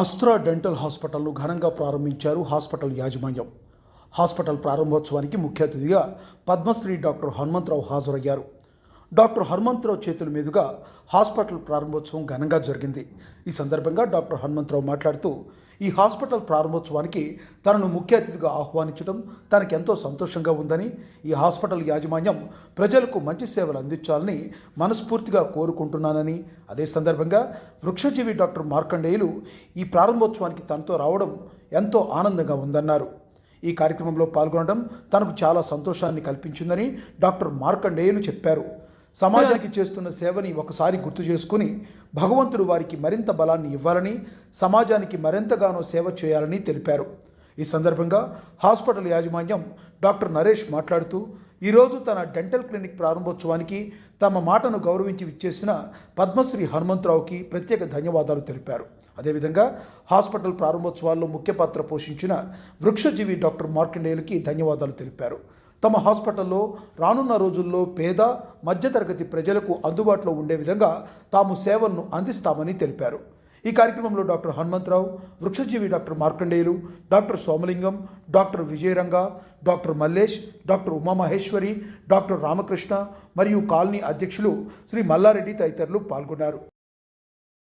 Astra dental హాస్పిటల్ను ఘనంగా ప్రారంభించారు hospital యాజమాన్యం. హాస్పిటల్ ప్రారంభోత్సవానికి ముఖ్య అతిథిగా పద్మశ్రీ డాక్టర్ హనుమంతరావు హాజరయ్యారు. డాక్టర్ హనుమంతరావు చేతుల మీదుగా హాస్పిటల్ ప్రారంభోత్సవం ఘనంగా జరిగింది. ఈ సందర్భంగా డాక్టర్ హనుమంతరావు మాట్లాడుతూ, ఈ హాస్పిటల్ ప్రారంభోత్సవానికి తనను ముఖ్య అతిథిగా ఆహ్వానించడం తనకెంతో సంతోషంగా ఉందని, ఈ హాస్పిటల్ యాజమాన్యం ప్రజలకు మంచి సేవలు అందించాలని మనస్ఫూర్తిగా కోరుకుంటున్నానని, అదే సందర్భంగా వృక్షజీవి డాక్టర్ మార్కండేయులు ఈ ప్రారంభోత్సవానికి తనతో రావడం ఎంతో ఆనందంగా ఉందన్నారు. ఈ కార్యక్రమంలో పాల్గొనడం తనకు చాలా సంతోషాన్ని కల్పించిందని డాక్టర్ మార్కండేయులు చెప్పారు. సమాజానికి చేస్తున్న సేవని ఒకసారి గుర్తు చేసుకుని భగవంతుడు వారికి మరింత బలాన్ని ఇవ్వాలని, సమాజానికి మరింతగానో సేవ చేయాలని తెలిపారు. ఈ సందర్భంగా హాస్పిటల్ యాజమాన్యం డాక్టర్ నరేష్ మాట్లాడుతూ, ఈరోజు తన డెంటల్ క్లినిక్ ప్రారంభోత్సవానికి తమ మాటను గౌరవించి విచ్చేసిన పద్మశ్రీ హనుమంతరావుకి ప్రత్యేక ధన్యవాదాలు తెలిపారు. అదేవిధంగా హాస్పిటల్ ప్రారంభోత్సవాల్లో ముఖ్య పాత్ర పోషించిన వృక్షజీవి డాక్టర్ మార్కండేయులకి ధన్యవాదాలు తెలిపారు. తమ హాస్పిటల్లో రానున్న రోజుల్లో పేద మధ్యతరగతి ప్రజలకు అందుబాటులో ఉండే విధంగా తాము సేవలను అందిస్తామని తెలిపారు. ఈ కార్యక్రమంలో డాక్టర్ హనుమంతరావు, వృక్షజీవి doctor Markandeyulu, doctor Somalingam, doctor Vijayaranga, doctor Mallesh, doctor Umamaheswari, doctor Ramakrishna మరియు కాలనీ అధ్యక్షులు శ్రీ మల్లారెడ్డి తదితరులు పాల్గొన్నారు.